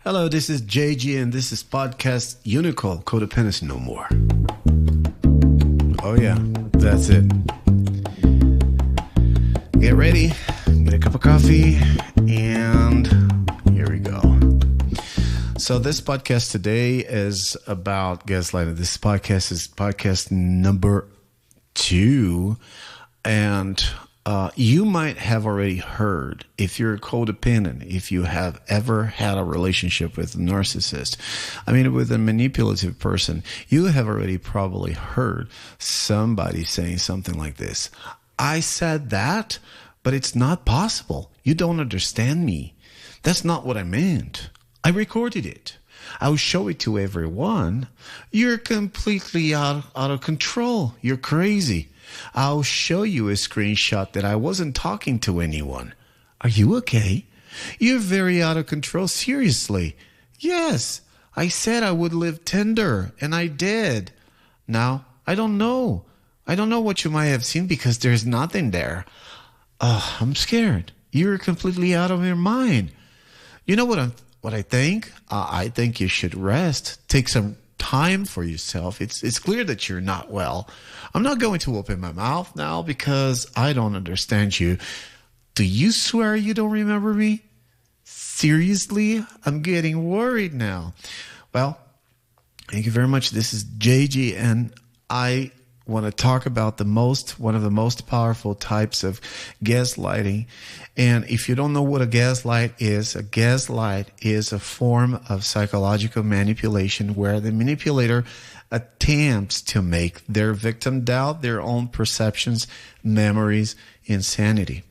Hello, this is JG, and this is podcast Unical, Codependency No More. Oh yeah, that's it. Get ready, get a cup of coffee, and here we go. So this podcast today is about gaslighting. This podcast is podcast number 2, and you might have already heard, if you're codependent, if you have ever had a relationship with a narcissist, with a manipulative person, you have already probably heard somebody saying something like this. I said that, but it's not possible. You don't understand me. That's not what I meant. I recorded it. I'll show it to everyone. You're completely out of control. You're crazy. I'll show you a screenshot that I wasn't talking to anyone. Are you okay? You're very out of control. Seriously. Yes, I said I would live tender, and I did. Now, I don't know. I don't know what you might have seen because there's nothing there. I'm scared. You're completely out of your mind. You know what I think? I think you should rest. Take some time for yourself. It's clear that you're not well. I'm not going to open my mouth now because I don't understand you. Do you swear you don't remember me? Seriously? I'm getting worried now. Well, thank you very much. This is JG, and I want to talk about one of the most powerful types of gaslighting. And if you don't know what a gaslight is a form of psychological manipulation where the manipulator attempts to make their victim doubt their own perceptions, memories, insanity.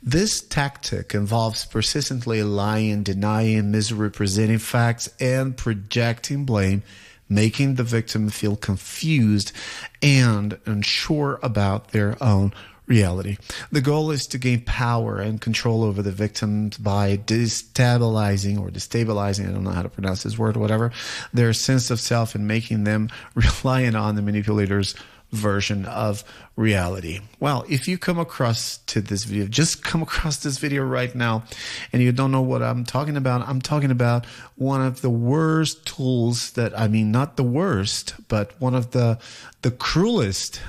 This tactic involves persistently lying, denying, misrepresenting facts, and projecting blame, making the victim feel confused and unsure about their own reality. The goal is to gain power and control over the victim by destabilizing, I don't know how to pronounce this word, whatever, their sense of self and making them reliant on the manipulator's version of reality. Well, if you come across this video right now and you don't know what I'm talking about one of the worst tools not the worst, but one of the cruelest,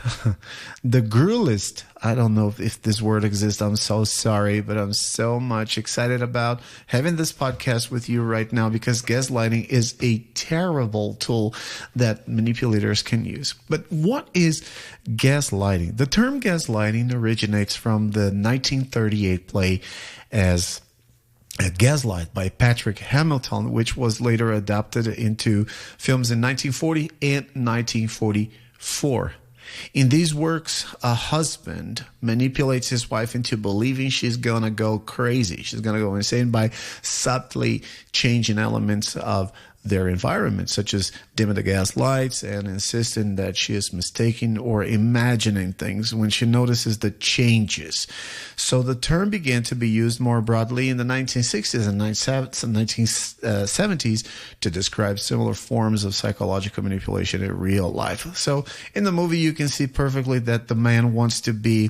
the gruelest. I don't know if this word exists. I'm so sorry, but I'm so much excited about having this podcast with you right now because gaslighting is a terrible tool that manipulators can use. But what is gaslighting? The term gaslighting originates from the 1938 play as Gaslight by Patrick Hamilton, which was later adapted into films in 1940 and 1944. In these works, a husband manipulates his wife into believing she's going to go crazy. She's going to go insane by subtly changing elements of their environment, such as dimming the gas lights and insisting that she is mistaken or imagining things when she notices the changes. So the term began to be used more broadly in the 1960s and 1970s to describe similar forms of psychological manipulation in real life. So in the movie, you can see perfectly that the man wants to be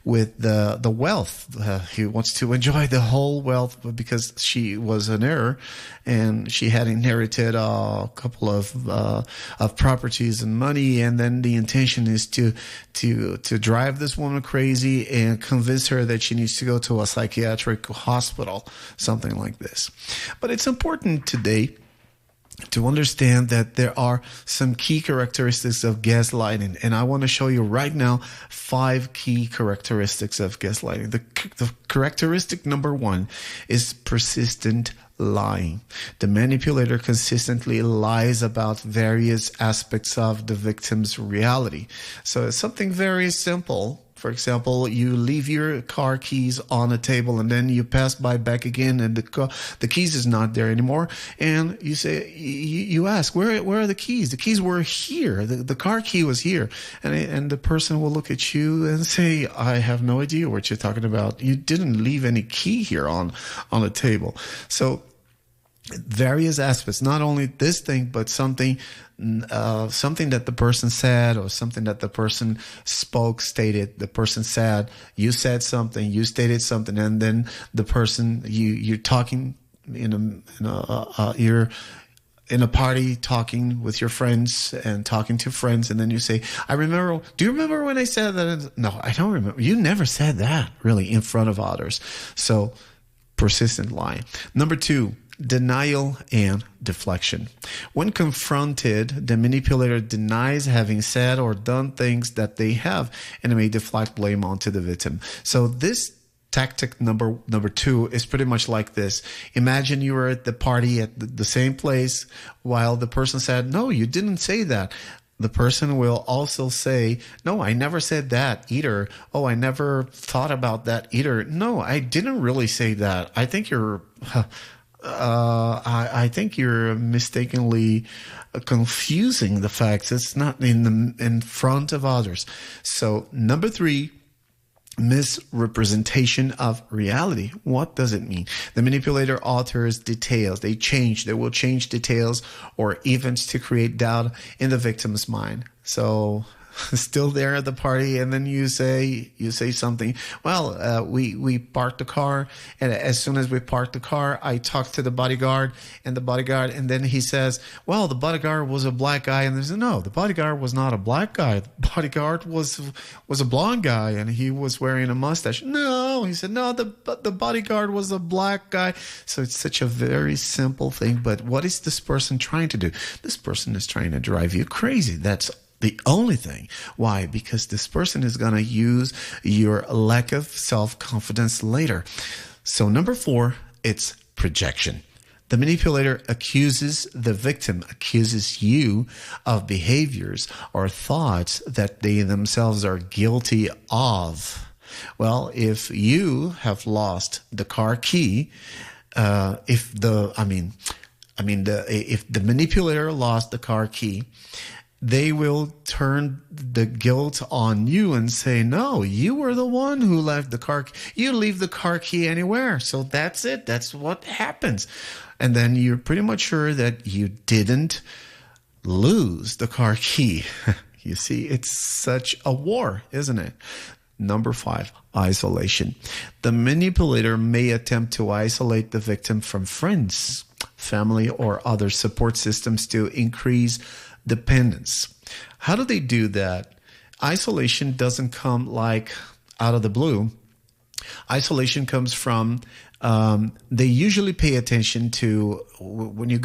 with the wealth. He wants to enjoy the whole wealth because she was an heir and she had inherited a couple of properties and money, and then the intention is to drive this woman crazy and convince her that she needs to go to a psychiatric hospital, something like this. But it's important today to understand that there are some key characteristics of gaslighting, and I want to show you right now 5 key characteristics of gaslighting. The characteristic number 1 is persistent lying. The manipulator consistently lies about various aspects of the victim's reality. So it's something very simple. For example, you leave your car keys on a table and then you pass by back again and the keys is not there anymore. And you say, you ask, where are the keys? The keys were here. The car key was here. And the person will look at you and say, I have no idea what you're talking about. You didn't leave any key here on a table. So various aspects, not only this thing, but something that the person said or something that the person stated. The person said, you said something, you stated something, and then the person, you're talking you're in a party talking with your friends and talking to friends, and then you say, I remember, do you remember when I said that? No, I don't remember. You never said that really in front of others. So persistent lying. Number 2, denial and deflection. When confronted, the manipulator denies having said or done things that they have and may deflect blame onto the victim. So this tactic number 2 is pretty much like this. Imagine you were at the party at the same place while the person said, no, you didn't say that. The person will also say, no, I never said that either. Oh, I never thought about that either. No, I didn't really say that. I think you're mistakenly confusing the facts. It's not in front of others. So number 3, misrepresentation of reality. What does it mean? The manipulator alters details. They will change details or events to create doubt in the victim's mind. So still there at the party, and then you say something. Well, we parked the car, and as soon as we parked the car, I talked to the bodyguard, and then he says, well, the bodyguard was a black guy, and there's no, the bodyguard was not a black guy. The bodyguard was a blonde guy, and he was wearing a mustache. No, he said, no, the bodyguard was a black guy. So it's such a very simple thing, but what is this person trying to do? This person is trying to drive you crazy. That's the only thing. Why? Because this person is going to use your lack of self-confidence later. So number 4, it's projection. The manipulator accuses the victim, accuses you of behaviors or thoughts that they themselves are guilty of. Well, if you have lost the car key, if the manipulator lost the car key, they will turn the guilt on you and say, no, you were the one who left the car key. You leave the car key anywhere. So that's it. That's what happens. And then you're pretty much sure that you didn't lose the car key. You see, it's such a war, isn't it? Number 5, isolation. The manipulator may attempt to isolate the victim from friends, family, or other support systems to increase dependence. How do they do that? Isolation doesn't come like out of the blue. Isolation comes from they usually pay attention to when you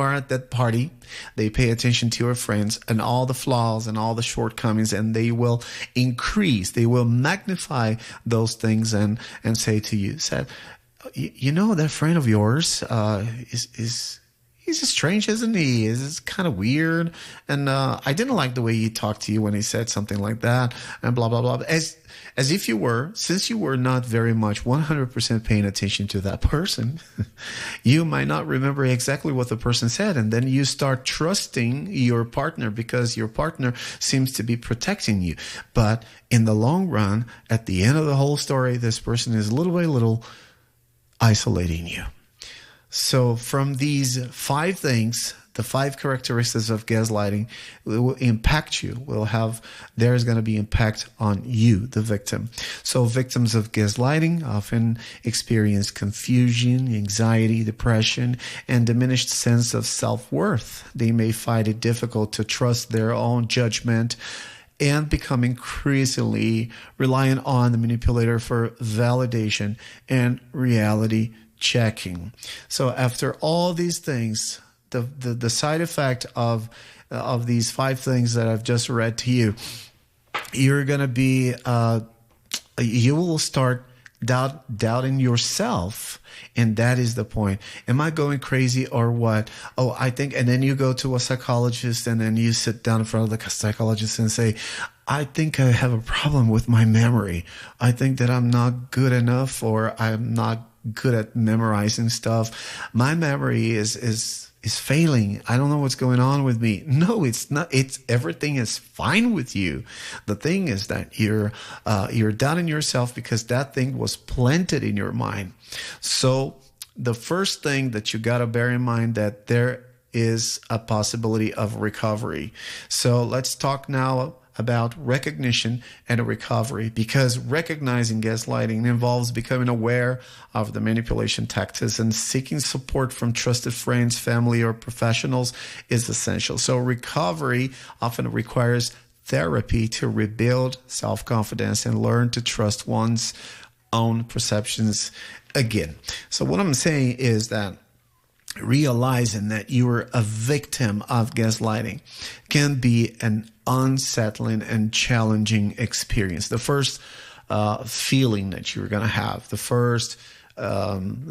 are at that party, they pay attention to your friends and all the flaws and all the shortcomings, and they will magnify those things and say to you, you know, that friend of yours he's just strange, isn't he? It's kind of weird. And I didn't like the way he talked to you when he said something like that, and blah, blah, blah. As if since you were not very much 100% paying attention to that person, you might not remember exactly what the person said. And then you start trusting your partner because your partner seems to be protecting you. But in the long run, at the end of the whole story, this person is little by little isolating you. So from these 5 things, the 5 characteristics of gaslighting will impact you. There's going to be impact on you, the victim. So victims of gaslighting often experience confusion, anxiety, depression, and diminished sense of self-worth. They may find it difficult to trust their own judgment and become increasingly reliant on the manipulator for validation and reality checking. So after all these things, the side effect of these 5 things that I've just read to you, you're going to be you will start doubting yourself. And that is the point. Am I going crazy or what? Oh, I think, and then you go to a psychologist and then you sit down in front of the psychologist and say, I think I have a problem with my memory. I think that I'm not good enough, or I'm not good at memorizing stuff. My memory is failing. I don't know what's going on with me. No, it's not. It's everything is fine with you. The thing is that you're doubting yourself because that thing was planted in your mind. So the first thing that you got to bear in mind, that there is a possibility of recovery. So let's talk now about recognition and a recovery, because recognizing gaslighting involves becoming aware of the manipulation tactics, and seeking support from trusted friends, family, or professionals is essential. So recovery often requires therapy to rebuild self-confidence and learn to trust one's own perceptions again. So what I'm saying is that realizing that you are a victim of gaslighting can be an unsettling and challenging experience. The first feeling that you're going to have, the first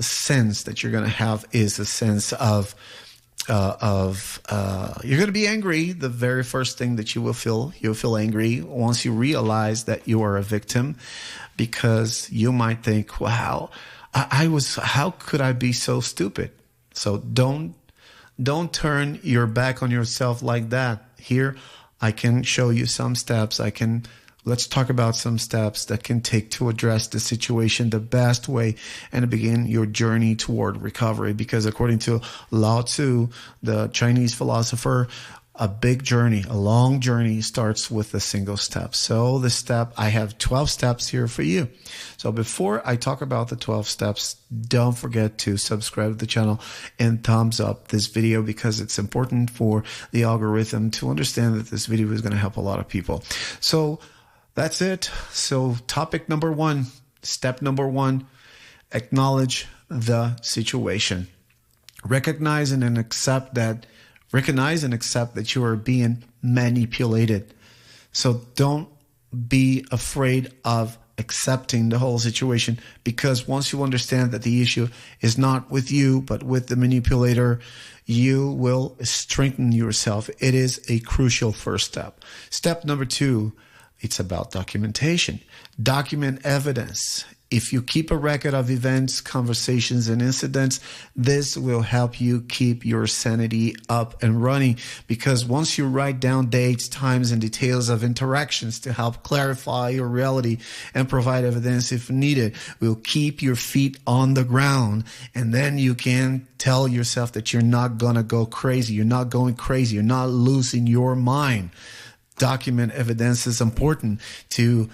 sense that you're going to have is a sense of you're going to be angry. The very first thing that you'll feel angry once you realize that you are a victim, because you might think, wow, how could I be so stupid? So don't turn your back on yourself like that. Here, I can show you some steps. Let's talk about some steps that can take to address the situation the best way and begin your journey toward recovery. Because according to Lao Tzu, the Chinese philosopher, a big journey, a long journey starts with a single step. So I have 12 steps here for you. So before I talk about the 12 steps, don't forget to subscribe to the channel and thumbs up this video, because it's important for the algorithm to understand that this video is going to help a lot of people. So that's it. So topic number one, step number one, acknowledge the situation. Recognize and accept that you are being manipulated. So don't be afraid of accepting the whole situation, because once you understand that the issue is not with you, but with the manipulator, you will strengthen yourself. It is a crucial first step. Step number two, it's about documentation. Document evidence. If you keep a record of events, conversations, and incidents, this will help you keep your sanity up and running, because once you write down dates, times, and details of interactions to help clarify your reality and provide evidence if needed, will keep your feet on the ground, and then you can tell yourself that you're not going to go crazy. You're not going crazy. You're not losing your mind. Document evidence is important to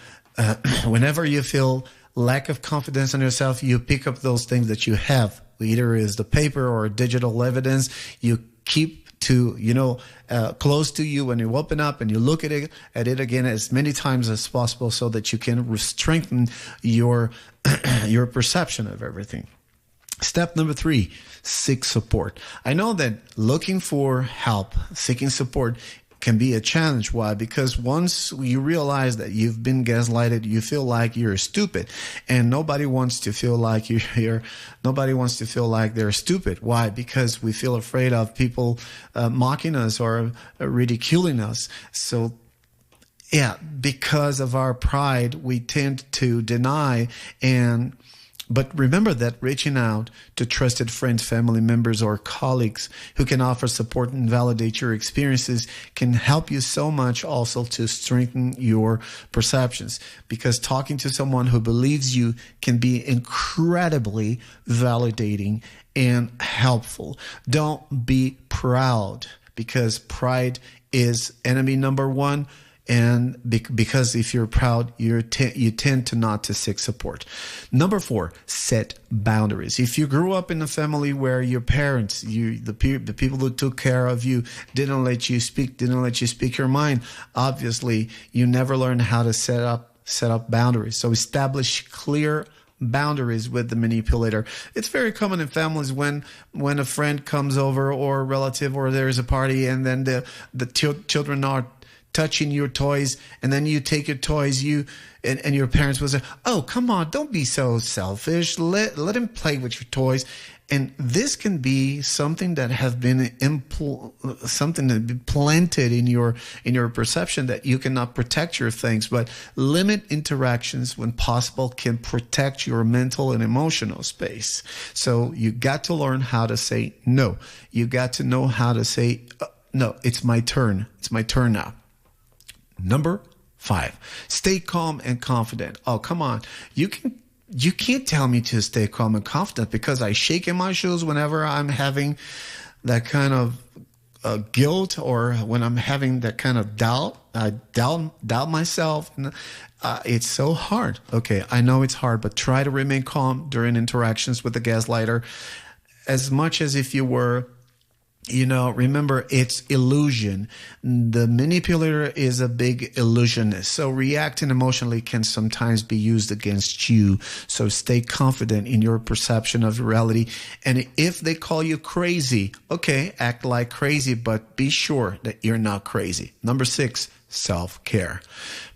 whenever you feel lack of confidence in yourself, you pick up those things that you have, either is the paper or digital evidence. You keep to, close to you when you open up, and you look at it again as many times as possible, so that you can strengthen your perception of everything. Step number three, seek support. I know that looking for help, seeking support can be a challenge. Why? Because once you realize that you've been gaslighted, you feel like you're stupid, and nobody wants to feel like nobody wants to feel like they're stupid. Why? Because we feel afraid of people mocking us or ridiculing us. So yeah, because of our pride, we tend to deny. But remember that reaching out to trusted friends, family members, or colleagues who can offer support and validate your experiences can help you so much, also to strengthen your perceptions. Because talking to someone who believes you can be incredibly validating and helpful. Don't be proud, because pride is enemy number one. And because if you're proud, you tend to not to seek support. Number four, set boundaries. If you grew up in a family where your parents, the people who took care of you, didn't let you speak your mind, obviously you never learned how to set up boundaries. So establish clear boundaries with the manipulator. It's very common in families when a friend comes over, or a relative, or there is a party, and then the children are touching your toys, and then you take your toys, and your parents will say, "Oh, come on, don't be so selfish. Let him play with your toys." And this can be something that have been planted in your perception, that you cannot protect your things. But limit interactions when possible can protect your mental and emotional space. So you got to learn how to say no. You got to know how to say, "No, it's my turn. It's my turn now." Number five, stay calm and confident. Oh, come on. You can't tell me to stay calm and confident because I shake in my shoes whenever I'm having that kind of guilt, or when I'm having that kind of doubt. doubt myself. And, it's so hard. Okay, I know it's hard, but try to remain calm during interactions with the gaslighter, as much as if you were, remember, it's illusion. The manipulator is a big illusionist. So reacting emotionally can sometimes be used against you. So stay confident in your perception of reality. And if they call you crazy, okay, act like crazy, but be sure that you're not crazy. Number 6, self-care.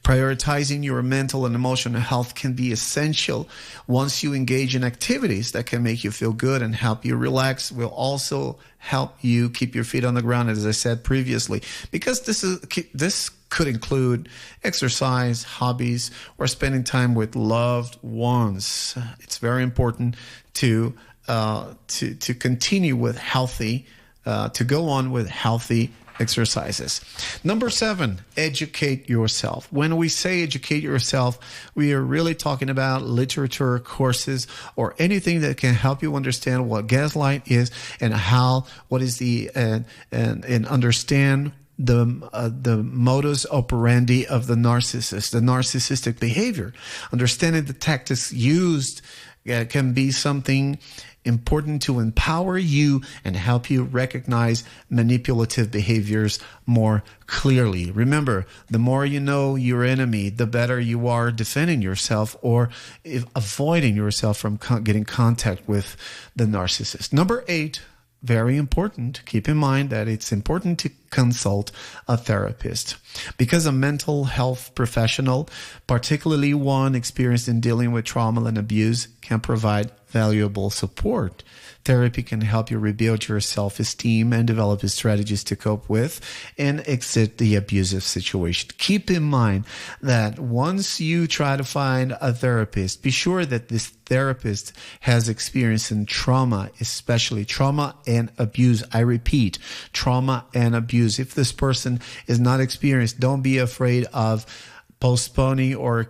Prioritizing your mental and emotional health can be essential. Once you engage in activities that can make you feel good and help you relax, will also help you keep your feet on the ground, as I said previously, because this could include exercise, hobbies, or spending time with loved ones. It's very important to continue with healthy, to go on with healthy exercises. Number 7, educate yourself. When we say educate yourself, we are really talking about literature, courses, or anything that can help you understand what gaslight is and what is and understand the modus operandi of the narcissist, the narcissistic behavior. Understanding the tactics used can be something important to empower you and help you recognize manipulative behaviors more clearly. Remember, the more you know your enemy, the better you are defending yourself or avoiding yourself from getting contact with the narcissist. Number 8, very important. Keep in mind that it's important to consult a therapist, because a mental health professional, particularly one experienced in dealing with trauma and abuse, can provide valuable support. Therapy can help you rebuild your self-esteem and develop strategies to cope with and exit the abusive situation. Keep in mind that once you try to find a therapist, be sure that this therapist has experience in trauma, especially trauma and abuse. I repeat, trauma and abuse. If this person is not experienced, don't be afraid of postponing or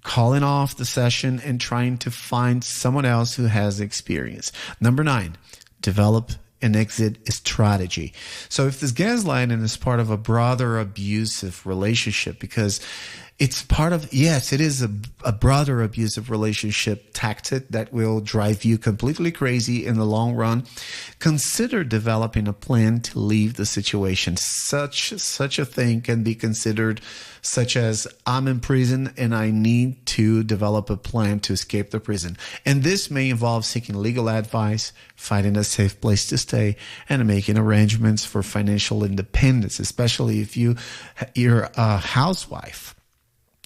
calling off the session and trying to find someone else who has experience. Number 9, develop an exit strategy. So if this gaslighting is part of a broader abusive relationship, because it's part of, yes, it is a broader abusive relationship tactic that will drive you completely crazy in the long run, consider developing a plan to leave the situation. Such a thing can be considered such as, I'm in prison and I need to develop a plan to escape the prison. And this may involve seeking legal advice, finding a safe place to stay, and making arrangements for financial independence, especially if you're a housewife.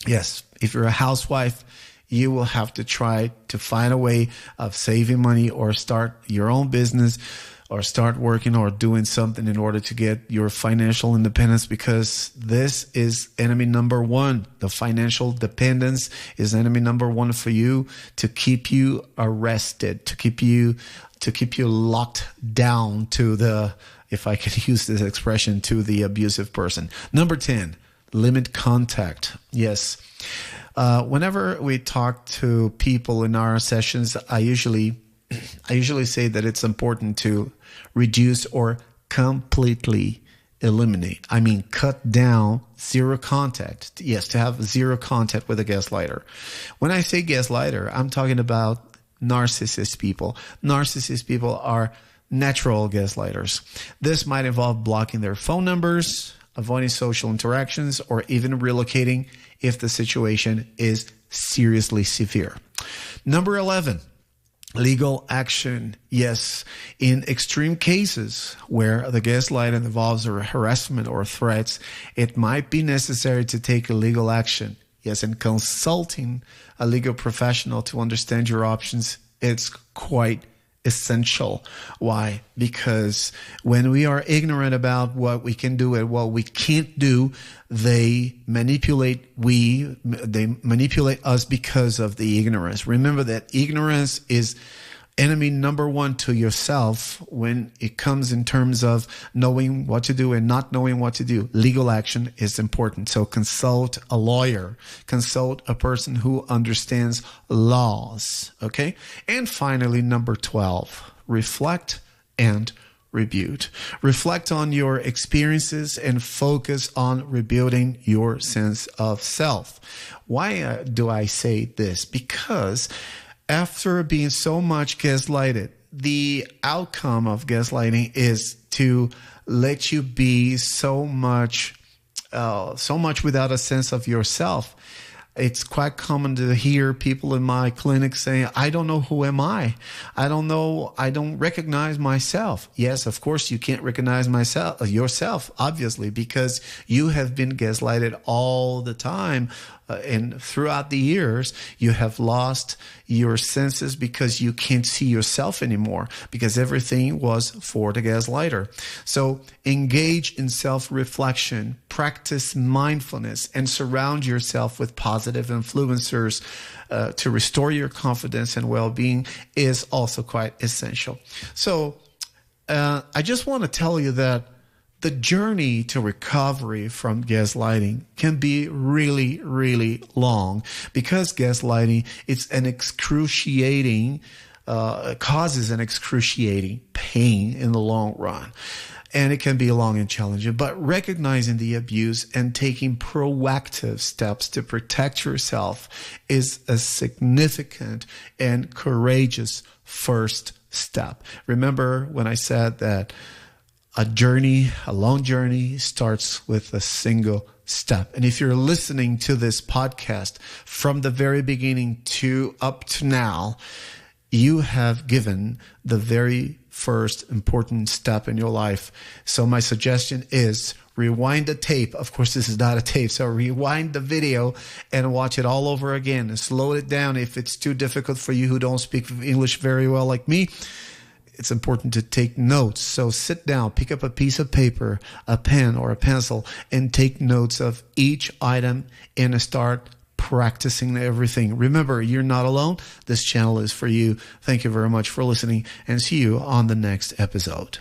Yes, if you're a housewife, you will have to try to find a way of saving money or start your own business or start working or doing something in order to get your financial independence, because this is enemy number 1. The financial dependence is enemy number 1 for you, to keep you arrested, to keep you locked down to the, if I can use this expression, to the abusive person. Number 10. Limit contact. Yes. Whenever we talk to people in our sessions, I usually say that it's important to reduce or completely eliminate. I mean, cut down, zero contact. Yes, to have zero contact with a gaslighter. When I say gaslighter, I'm talking about narcissist people. Narcissist people are natural gaslighters. This might involve blocking their phone numbers, avoiding social interactions, or even relocating if the situation is seriously severe. Number 11, legal action. Yes, in extreme cases where the gaslighting involves harassment or threats, it might be necessary to take legal action. Yes, and consulting a legal professional to understand your options, it's quite essential. Why? Because when we are ignorant about what we can do and what we can't do, they manipulate us because of the ignorance. Remember that ignorance is enemy number 1 to yourself when it comes in terms of knowing what to do and not knowing what to do. Legal action is important. So consult a lawyer, consult a person who understands laws. Okay. And finally, number 12, reflect and rebuild. Reflect on your experiences and focus on rebuilding your sense of self. Why do I say this? Because after being so much gaslighted, the outcome of gaslighting is to let you be so much without a sense of yourself. It's quite common to hear people in my clinic saying, I don't know who am I. I don't recognize myself. Yes, of course you can't recognize yourself, obviously, because you have been gaslighted all the time. And throughout the years, you have lost your senses because you can't see yourself anymore, because everything was for the gaslighter. So engage in self-reflection, practice mindfulness, and surround yourself with positive influencers to restore your confidence and well-being is also quite essential. So I just want to tell you that the journey to recovery from gaslighting can be really, really long, because gaslighting, it's an excruciating, causes an excruciating pain in the long run. And it can be long and challenging, but recognizing the abuse and taking proactive steps to protect yourself is a significant and courageous first step. Remember when I said that a long journey starts with a single step. And if you're listening to this podcast from the very beginning to up to now, you have given the very first important step in your life. So my suggestion is rewind the tape. Of course, this is not a tape, so rewind the video and watch it all over again and slow it down if it's too difficult for you who don't speak English very well like me. It's important to take notes. So sit down, pick up a piece of paper, a pen or a pencil, and take notes of each item and start practicing everything. Remember, you're not alone. This channel is for you. Thank you very much for listening, and see you on the next episode.